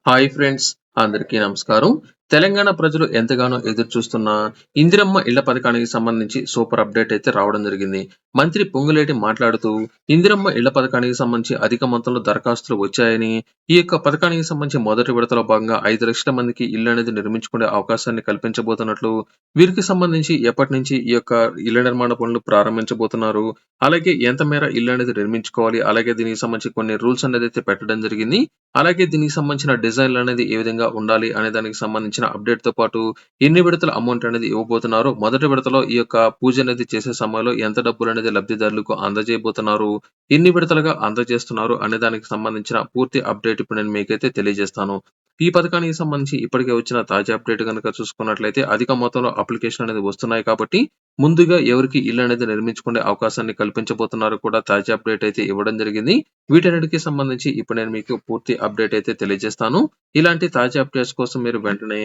Hi friends, అందరికీ నమస్కారం. తెలంగాణ ప్రజలు ఎంతగానో ఎదురుచూస్తున్న ఇందిరమ్మ ఇళ్ల పథకానికి సంబంధించి సూపర్ అప్డేట్ అయితే రావడం జరిగింది. మంత్రి పొంగులేటి మాట్లాడుతూ, ఇందిరమ్మ ఇళ్ల పథకానికి సంబంధించి అధిక మొత్తంలో దరఖాస్తులు వచ్చాయని, ఈ యొక్క పథకానికి సంబంధించి మొదటి విడతలో భాగంగా 5 లక్షల మందికి ఇల్లు అనేది నిర్మించుకునే అవకాశాన్ని కల్పించబోతున్నట్లు, వీరికి సంబంధించి ఎప్పటి నుంచి ఈ యొక్క ఇళ్ల నిర్మాణ పనులు ప్రారంభించబోతున్నారు, అలాగే ఎంత మేర ఇల్లు అనేది నిర్మించుకోవాలి, అలాగే దీనికి సంబంధించి కొన్ని రూల్స్ అనేది అయితే పెట్టడం జరిగింది. అలాగే దీనికి సంబంధించిన డిజైన్‌లు అనేది ఏ విధంగా ఉండాలి అనే దానికి సంబంధించిన అప్‌డేట్‌తో పాటు ఎన్ని విడతల అమౌంట్ అనేది ఇవ్వబోతున్నారు, మొదటి విడతలో ఈ యొక్క పూజ అనేది చేసే సమయంలో ఎంత డబ్బులనేది లబ్ధిదారులకు అందజేయబోతున్నారు, ఎన్ని విడతలుగా అందజేస్తున్నారు అనే దానికి సంబంధించిన పూర్తి అప్‌డేట్ ఇప్పుడు నేను మీకైతే తెలియజేస్తాను. ఈ పథకానికి సంబంధించి ఇప్పటికే వచ్చిన తాజా అప్‌డేట్ గనుక చూసుకున్నట్లయితే అధిక మొత్తంలో అప్లికేషన్ అనేది వస్తున్నాయి కాబట్టి ముందుగా ఎవరికి ఇల్లు అనేది నిర్మించుకునే అవకాశాన్ని కల్పించబోతున్నారో కూడా తాజా అప్‌డేట్ అయితే ఇవ్వడం జరిగింది. వీటన్నిటికి సంబంధించి ఇప్పుడు నేను మీకు పూర్తి అప్డేట్ అయితే తెలియజేస్తాను. ఇలాంటి తాజా అప్డేట్స్ కోసం మీరు వెంటనే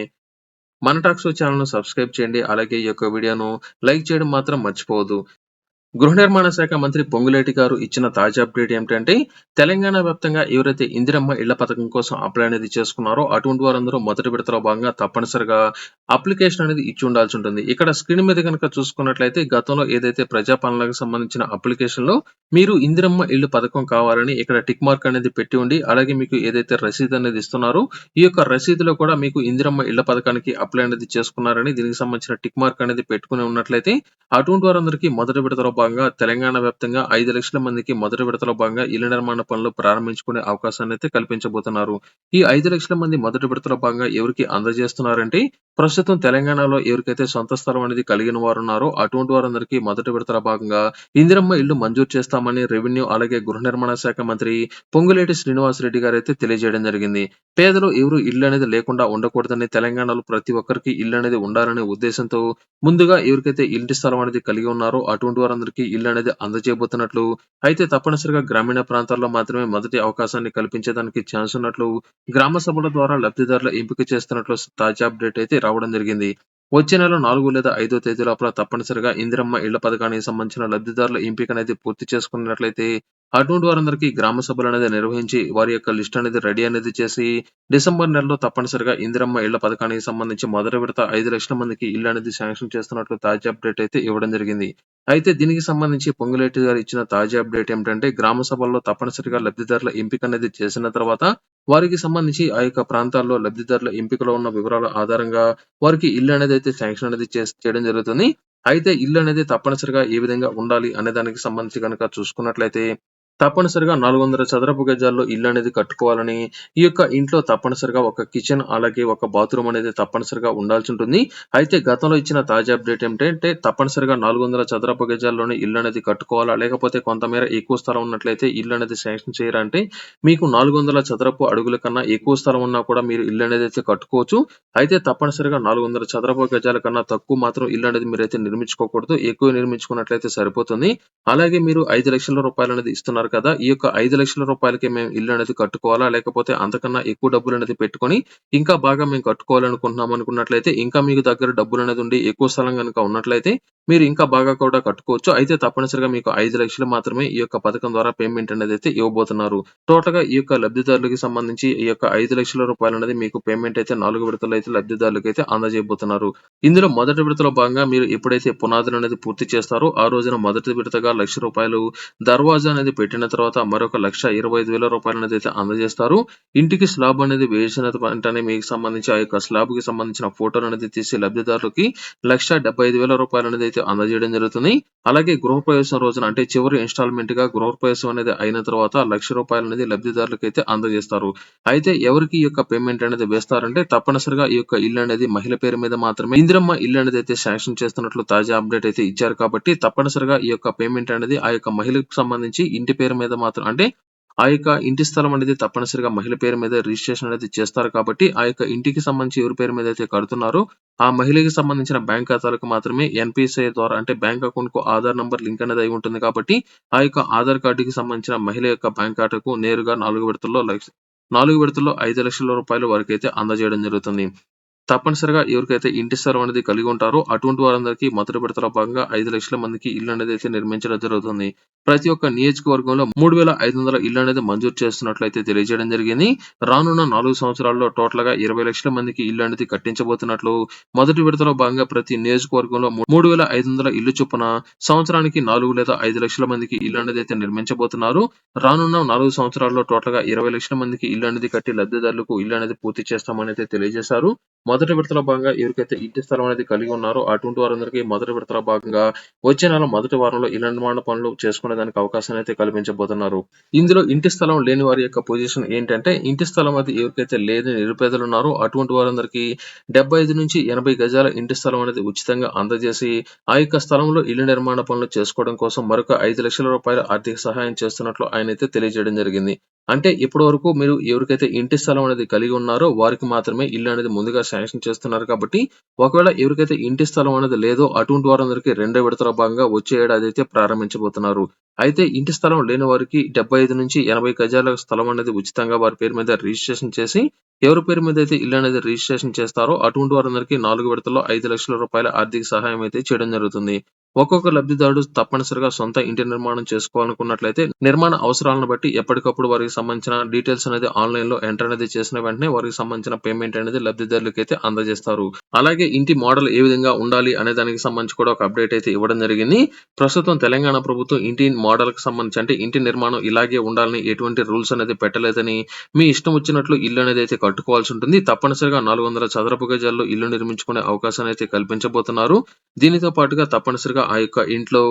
మన టాక్ షో ఛానెల్‌ను సబ్స్క్రైబ్ చేయండి. అలాగే ఈ యొక్క వీడియోను లైక్ చేయడం మాత్రం మర్చిపోవద్దు. గృహ నిర్మాణ శాఖ మంత్రి పొంగులేటి గారు ఇచ్చిన తాజా అప్డేట్ ఏమిటంటే, తెలంగాణ వ్యాప్తంగా ఎవరైతే ఇందిరమ్మ ఇళ్ల పథకం కోసం అప్లై అనేది చేసుకున్నారో అటువంటి వారందరూ మొదటి విడతలో భాగంగా తప్పనిసరిగా అప్లికేషన్ అనేది ఇచ్చి ఉండాల్సి ఉంటుంది. ఇక్కడ స్క్రీన్ మీద కనుక చూసుకున్నట్లయితే గతంలో ఏదైతే ప్రజాపాలనకు సంబంధించిన అప్లికేషన్‌లో మీరు ఇందిరమ్మ ఇల్లు పథకం కావాలని ఇక్కడ టిక్ మార్క్ అనేది పెట్టి ఉండి, అలాగే మీకు ఏదైతే రసీదు అనేది ఇస్తున్నారో ఈ యొక్క రసీదులో కూడా మీకు ఇందిరమ్మ ఇళ్ల పథకానికి అప్లై అనేది చేసుకున్నారని దీనికి సంబంధించిన టిక్ మార్క్ అనేది పెట్టుకుని ఉన్నట్లయితే అటువంటి వారందరికీ మొదటి విడతలో భాగంగా తెలంగాణ వ్యాప్తంగా 5 లక్షల మందికి మొదటి విడతలో భాగంగా ఇళ్ల నిర్మాణ పనులు ప్రారంభించుకునే అవకాశాన్ని అయితే కల్పించబోతున్నారు. ఈ 5 లక్షల మంది మొదటి విడతలో భాగంగా ఎవరికి అందజేస్తున్నారంటే, ప్రస్తుతం తెలంగాణలో ఎవరికైతే సొంత స్థలం అనేది కలిగిన వారు ఉన్నారో అటువంటి వారందరికీ మొదటి విడతల భాగంగా ఇందిరమ్మ ఇల్లు మంజూరు చేస్తామని రెవెన్యూ అలాగే గృహ నిర్మాణ శాఖ మంత్రి పొంగులేటి శ్రీనివాసరెడ్డి గారు అయితే తెలియజేయడం జరిగింది. పేదలు ఎవరు ఇల్లు అనేది లేకుండా ఉండకూడదని, తెలంగాణలో ప్రతి ఒక్కరికి ఇల్లు అనేది ఉండాలనే ఉద్దేశంతో ముందుగా ఎవరికైతే ఇంటి స్థలం అనేది కలిగి ఉన్నారో అటువంటి వారందరికీ ఇల్లు అనేది అందజేయబోతున్నట్లు, అయితే తప్పనిసరిగా గ్రామీణ ప్రాంతాల్లో మాత్రమే మొదటి అవకాశాన్ని కల్పించేదానికి ఛాన్స్ ఉన్నట్లు గ్రామ సభల ద్వారా లబ్ధిదారుల ఎంపిక చేస్తున్నట్లు తాజా అప్డేట్ అయితే రావడం జరిగింది. వచ్చే నెల 4 లేదా 5 తేదీ లోపల తప్పనిసరిగా ఇందిరమ్మ ఇళ్ల పథకానికి సంబంధించిన లబ్ధిదారుల ఎంపిక అనేది పూర్తి చేసుకున్నట్లయితే అటువంటి వారందరికీ గ్రామ సభలు అనేది నిర్వహించి వారి యొక్క లిస్ట్ అనేది రెడీ అనేది చేసి డిసెంబర్ నెలలో తప్పనిసరిగా ఇందిరమ్మ ఇళ్ల పథకానికి సంబంధించి మొదటి విడత 5 లక్షల మందికి ఇల్లు అనేది శాంక్షన్ చేస్తున్నట్లు తాజా అప్డేట్ అయితే ఇవ్వడం జరిగింది. అయితే దీనికి సంబంధించి పొంగులేటి గారు ఇచ్చిన తాజా అప్డేట్ ఏమిటంటే, గ్రామ సభల్లో తప్పనిసరిగా లబ్ధిదారుల ఎంపిక అనేది చేసిన తర్వాత వారికి సంబంధించి ఆ యొక్క ప్రాంతాల్లో లబ్ధిదారుల ఎంపికలో ఉన్న వివరాల ఆధారంగా వారికి ఇల్లు అనేది అయితే శాంక్షన్ అనేది చేయడం జరుగుతుంది. అయితే ఇల్లు అనేది తప్పనిసరిగా ఏ విధంగా ఉండాలి అనే దానికి సంబంధించి గనుక చూసుకున్నట్లయితే తప్పనిసరిగా 400 చదరపు గజాల్లో ఇల్లు అనేది కట్టుకోవాలని, ఈ యొక్క ఇంట్లో తప్పనిసరిగా ఒక కిచెన్ అలాగే ఒక బాత్రూమ్ అనేది తప్పనిసరిగా ఉండాల్సి ఉంటుంది. అయితే గతంలో ఇచ్చిన తాజా అప్డేట్ ఏమిటంటే తప్పనిసరిగా 400 చదరపు గజాల్లోనే ఇల్లు అనేది కట్టుకోవాలా, లేకపోతే కొంతమేర ఎక్కువ స్థలం ఉన్నట్లయితే ఇల్లు అనేది శాంక్షన్ చేయరా అంటే, మీకు 400 చదరపు అడుగుల కన్నా ఎక్కువ స్థలం ఉన్నా కూడా మీరు ఇల్లు అనేది అయితే కట్టుకోవచ్చు. అయితే తప్పనిసరిగా 400 చదరపు గజాల కన్నా తక్కువ మాత్రం ఇల్లు అనేది మీరైతే నిర్మించుకోకూడదు. ఎక్కువ నిర్మించుకున్నట్లయితే సరిపోతుంది. అలాగే మీరు 5 లక్షల రూపాయలు అనేది ఇస్తున్నారు కదా! ఈ యొక్క 5 లక్షల రూపాయలకి మేము ఇల్లు అనేది కట్టుకోవాలా, లేకపోతే అంతకన్నా ఎక్కువ డబ్బులు అనేది పెట్టుకొని ఇంకా బాగా మేము కట్టుకోవాలనుకుంటున్నాం అనుకున్నట్లయితే, ఇంకా మీకు దగ్గర డబ్బులు అనేది ఉండి ఎక్కువ స్థలం గనుక ఉన్నట్లయితే మీరు ఇంకా బాగా కూడా కట్టుకోవచ్చు. అయితే తప్పనిసరిగా మీకు 5 లక్షలు మాత్రమే ఈ యొక్క పథకం ద్వారా పేమెంట్ అనేది అయితే ఇవ్వబోతున్నారు. టోటల్‌గా ఈ యొక్క లబ్ధిదారులకి సంబంధించి ఈ యొక్క 5 లక్షల రూపాయలు అనేది మీకు పేమెంట్ అయితే 4 విడతల్లో అయితే లబ్ధిదారులకైతే అందజేయబోతున్నారు. ఇందులో మొదటి విడతలో భాగంగా మీరు ఎప్పుడైతే పునాదులు అనేది పూర్తి చేస్తారో ఆ రోజున మొదటి విడతగా రూ. 1,00,000 దర్వాజా అనేది పెట్టిన తర్వాత మరొక 1,25,000 రూపాయలనేది అయితే అందజేస్తారు. ఇంటికి స్లాబ్ అనేది వేసిన వెంటనే మీకు సంబంధించి ఆ యొక్క స్లాబ్‌కి సంబంధించిన ఫోటోలు అనేది తీసి లబ్ధిదారులకి 1,75,000 రూపాయలనేది అయితే అందజేయడం జరుగుతుంది. అలాగే గృహప్రవేశం రోజున అంటే చివరి ఇన్‌స్టాల్‌మెంట్‌గా గృహప్రవేశం అనేది అయిన తర్వాత రూ. 1,00,000 అనేది లబ్ధిదారులకైతే అందజేస్తారు. అయితే ఎవరికి ఈ యొక్క పేమెంట్ అనేది వేస్తారంటే తప్పనిసరిగా ఈ యొక్క ఇల్లు అనేది మహిళ పేరు మీద మాత్రమే ఇందిరమ్మ ఇల్లు అనేది అయితే శాంక్షన్ చేస్తున్నట్లు తాజా అప్డేట్ అయితే ఇచ్చారు కాబట్టి తప్పనిసరిగా ఈ యొక్క పేమెంట్ అనేది ఆ యొక్క మహిళకు సంబంధించి ఇంటి పేరు మీద మాత్రం అంటే ఆ యొక్క ఇంటి స్థలం అనేది తప్పనిసరిగా మహిళ పేరు మీద రిజిస్ట్రేషన్ అనేది చేస్తారు కాబట్టి ఆ యొక్క ఇంటికి సంబంధించి ఎవరి పేరు మీద అయితే కడుతున్నారో ఆ మహిళకి సంబంధించిన బ్యాంక్ ఖాతాలకు మాత్రమే ఎన్‌పీసీఐ ద్వారా అంటే బ్యాంక్ అకౌంట్‌కు ఆధార్ నంబర్ లింక్ అనేది అయి ఉంటుంది కాబట్టి ఆ యొక్క ఆధార్ కార్డ్‌కి సంబంధించిన మహిళ యొక్క బ్యాంక్ ఖాతాకు నేరుగా 4 విడతల్లో 5 లక్షల రూపాయల వరకైతే అందజేయడం జరుగుతుంది. తప్పనిసరిగా ఎవరికైతే ఇంటి స్థలం అనేది కలిగి ఉంటారో అటువంటి వారందరికీ మొదటి విడతలో భాగంగా 5,00,000 మందికి ఇల్లు అనేది అయితే నిర్మించడం జరుగుతుంది. ప్రతి ఒక్క నియోజకవర్గంలో 3,500 ఇల్లు అనేది మంజూరు చేస్తున్నట్లయితే తెలియజేయడం జరిగింది. రానున్న 4 సంవత్సరాల్లో టోటల్‌గా 20,00,000 మందికి ఇల్లు అనేది కట్టించబోతున్నట్లు మొదటి విడతలో భాగంగా ప్రతి నియోజకవర్గంలో 3,500 ఇల్లు చొప్పున సంవత్సరానికి 4 లేదా 5,00,000 మందికి ఇల్లు అనేది అయితే నిర్మించబోతున్నారు. రానున్న 4 సంవత్సరాల్లో టోటల్‌గా 20,00,000 మందికి ఇల్లు అనేది కట్టి లబ్ధిదారులకు ఇల్లు అనేది పూర్తి చేస్తామని అయితే తెలియజేశారు. మొదటి విడతలో భాగంగా ఎవరికైతే ఇంటి స్థలం అనేది కలిగి ఉన్నారో అటువంటి వారందరికీ మొదటి విడతలో భాగంగా వచ్చే నెల మొదటి వారంలో ఇళ్ల నిర్మాణ పనులు చేసుకునేదానికి అవకాశాన్ని అయితే కల్పించబోతున్నారు. ఇందులో ఇంటి స్థలం లేని వారి యొక్క పొజిషన్ ఏంటంటే ఇంటి స్థలం అది ఎవరికైతే లేని నిరుపేదలు ఉన్నారో అటువంటి వారందరికీ 75-80 గజాల ఇంటి స్థలం అనేది ఉచితంగా అందజేసి ఆ యొక్క స్థలంలో ఇల్లు నిర్మాణ పనులు చేసుకోవడం కోసం మరొక 5,00,000 రూపాయల ఆర్థిక సహాయం చేస్తున్నట్లు ఆయన అయితే తెలియజేయడం జరిగింది. అంటే ఇప్పటి వరకు మీరు ఎవరికైతే ఇంటి స్థలం అనేది కలిగి ఉన్నారో వారికి మాత్రమే ఇల్లు అనేది ముందుగా శాంక్షన్ చేస్తున్నారు కాబట్టి ఒకవేళ ఎవరికైతే ఇంటి స్థలం అనేది లేదో అటువంటి వారందరికీ రెండో విడతలో భాగంగా వచ్చే ఏడాది అయితే ప్రారంభించబోతున్నారు. అయితే ఇంటి స్థలం లేని వారికి 75-80 గజాల స్థలం అనేది ఉచితంగా వారి పేరు మీద రిజిస్ట్రేషన్ చేసి ఎవరి పేరు మీద అయితే ఇల్లు అనేది రిజిస్ట్రేషన్ చేస్తారో అటువంటి వారందరికీ 4 విడతల్లో 5,00,000 రూపాయల ఆర్థిక సహాయం అయితే చేయడం జరుగుతుంది. ఒక్కొక్క లబ్ధిదారుడు తప్పనిసరిగా సొంత ఇంటి నిర్మాణం చేసుకోవాలనుకున్నట్లయితే నిర్మాణ అవసరాలను బట్టి ఎప్పటికప్పుడు వారికి సంబంధించిన డీటెయిల్స్ అనేది ఆన్లైన్ లో ఎంటర్ అనేది చేసిన వెంటనే వారికి సంబంధించిన పేమెంట్ అనేది లబ్ధిదారులకు అయితే అందజేస్తారు. అలాగే ఇంటి మోడల్ ఏ విధంగా ఉండాలి అనే దానికి సంబంధించి కూడా ఒక అప్డేట్ అయితే ఇవ్వడం జరిగింది. ప్రస్తుతం తెలంగాణ ప్రభుత్వం ఇంటి మోడల్ కి సంబంధించి అంటే ఇంటి నిర్మాణం ఇలాగే ఉండాలని ఎటువంటి రూల్స్ అనేది పెట్టలేదని మీ ఇష్టం వచ్చినట్లు ఇల్లు అనేది అయితే కట్టుకోవాల్సి ఉంటుంది. తప్పనిసరిగా 400 చదరపు గజాల్లో ఇల్లు నిర్మించుకునే అవకాశాన్ని అయితే కల్పించబోతున్నారు. దీనితో పాటుగా తప్పనిసరిగా ఆ యొక్క ఇంట్లో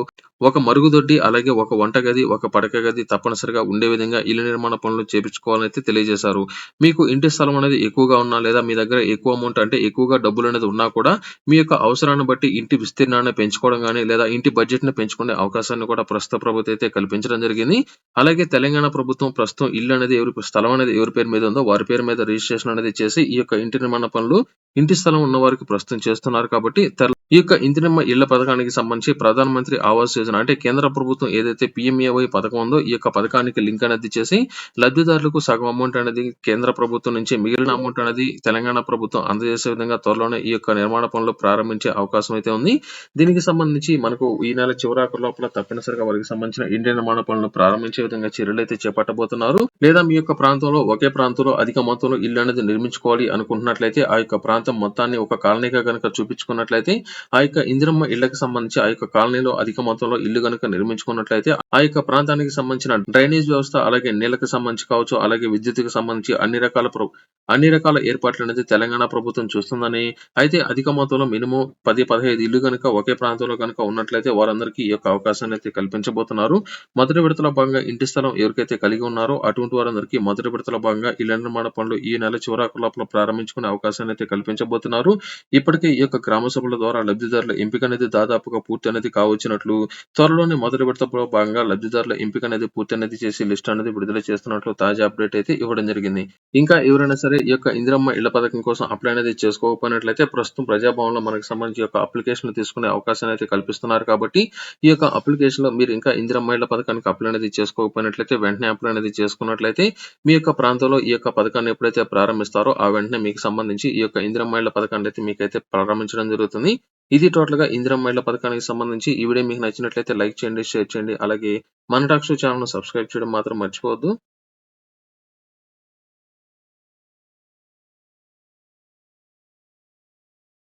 ఒక మరుగుదొడ్డి, అలాగే ఒక వంటగది, ఒక పడక గది తప్పనిసరిగా ఉండే విధంగా ఇల్లు నిర్మాణ పనులు చేపించుకోవాలని అయితే తెలియజేశారు. మీకు ఇంటి స్థలం అనేది ఎక్కువగా ఉన్నా లేదా మీ దగ్గర ఎక్కువ అమౌంట్ అంటే ఎక్కువగా డబ్బులు అనేది ఉన్నా కూడా మీ యొక్క అవసరాన్ని బట్టి ఇంటి విస్తీర్ణాన్ని పెంచుకోవడం గానీ లేదా ఇంటి బడ్జెట్ ని పెంచుకునే అవకాశాన్ని కూడా ప్రస్తుత ప్రభుత్వం అయితే కల్పించడం జరిగింది. అలాగే తెలంగాణ ప్రభుత్వం ప్రస్తుతం ఇల్లు అనేది స్థలం అనేది ఎవరి పేరు మీద ఉందో వారి పేరు మీద రిజిస్ట్రేషన్ అనేది చేసి ఈ యొక్క ఇంటి నిర్మాణ పనులు ఇంటి స్థలం ఉన్న వారికి ప్రస్తుతం చేస్తున్నారు కాబట్టి ఈ యొక్క ఇందిరమ్మ ఇళ్ల పథకానికి సంబంధించి ప్రధాన మంత్రి ఆవాస్ యోజన అంటే కేంద్ర ప్రభుత్వం ఏదైతే PMAY పథకం ఉందో ఈ యొక్క పథకానికి లింక్ అనేది చేసి లబ్ధిదారులకు సగం అమౌంట్ అనేది కేంద్ర ప్రభుత్వం నుంచి మిగిలిన అమౌంట్ అనేది తెలంగాణ ప్రభుత్వం అందజేసే విధంగా త్వరలోనే ఈ యొక్క నిర్మాణ పనులు ప్రారంభించే అవకాశం అయితే ఉంది. దీనికి సంబంధించి మనకు ఈ నెల చివరాఖరు లోపల తప్పనిసరిగా వారికి సంబంధించిన ఇంటి నిర్మాణ పనులు ప్రారంభించే విధంగా చర్యలు అయితే చేపట్టబోతున్నారు. లేదా మీ యొక్క ప్రాంతంలో ఒకే ప్రాంతంలో అధిక మొత్తంలో ఇల్లు అనేది నిర్మించుకోవాలి అనుకుంటున్నట్లయితే ఆ యొక్క ప్రాంతం మొత్తాన్ని ఒక కాలనీగా కనుక చూపించుకున్నట్లయితే ఆ యొక్క ఇందిరమ్మ ఇళ్లకు సంబంధించి ఆ యొక్క కాలనీలో అధిక మొత్తంలో ఇల్లు గనుక నిర్మించుకున్నట్లయితే ఆ యొక్క ప్రాంతానికి సంబంధించిన డ్రైనేజ్ వ్యవస్థ, అలాగే నీళ్లకు సంబంధించి కావచ్చు, అలాగే విద్యుత్తుకు సంబంధించి అన్ని రకాల ఏర్పాట్లు అనేది తెలంగాణ ప్రభుత్వం చూస్తుందని, అయితే అధిక మొత్తంలో మినిమం 10-15 ఇల్లు గనుక ఒకే ప్రాంతంలో గనుక ఉన్నట్లయితే వారందరికీ ఈ యొక్క అవకాశాన్ని అయితే కల్పించబోతున్నారు. మొదటి విడతలో భాగంగా ఇంటి స్థలం ఎవరికైతే కలిగి ఉన్నారో అటువంటి వారందరికీ మొదటి విడతలో భాగంగా ఇళ్ల నిర్మాణ పనులు ఈ నెల చివరాఖరు లోపల ప్రారంభించుకునే అవకాశాన్ని అయితే కల్పించబోతున్నారు. ఇప్పటికే ఈ యొక్క గ్రామ సభల ద్వారా లబ్ధిదారుల ఎంపిక అనేది దాదాపుగా పూర్తి అనేది కావచ్చినట్లు త్వరలోనే మొదటి విడతలో భాగంగా లబ్ధిదారుల ఎంపిక అనేది పూర్తి అనేది చేసి లిస్ట్ అనేది విడుదల చేస్తున్నట్లు తాజా అప్డేట్ అయితే ఇవ్వడం జరిగింది. ఇంకా ఎవరైనా సరే ఈ యొక్క ఇందిరమ్మ ఇళ్ల పథకం కోసం అప్లై అనేది చేసుకోకపోయినట్లయితే ప్రస్తుతం ప్రజాభవన్లో మనకు సంబంధించి యొక్క అప్లికేషన్ తీసుకునే అవకాశాన్ని అయితే కల్పిస్తున్నారు కాబట్టి ఈ యొక్క అప్లికేషన్ లో మీరు ఇంకా ఇందిరమ్మ ఇళ్ల పథకానికి అప్లై అనేది చేసుకోకపోయినట్లయితే వెంటనే అప్లై అనేది చేసుకున్నట్లయితే మీ యొక్క ప్రాంతంలో ఈ యొక్క పథకాన్ని ఎప్పుడైతే ప్రారంభిస్తారో ఆ వెంటనే మీకు సంబంధించి ఈ యొక్క ఇందిరమ్మ ఇళ్ల పథకాన్ని అయితే మీకైతే ప్రారంభించడం జరుగుతుంది. ఇది టోటల్ గా ఇందిరమ్మ ఇళ్ల పథకానికి సంబంధించి ఈ వీడియో మీకు నచ్చినట్లయితే లైక్ చేయండి, షేర్ చేయండి, అలాగే మన టాక్ షో ఛానల్ ను సబ్స్క్రైబ్ చేయడం మాత్రం మర్చిపోవద్దు.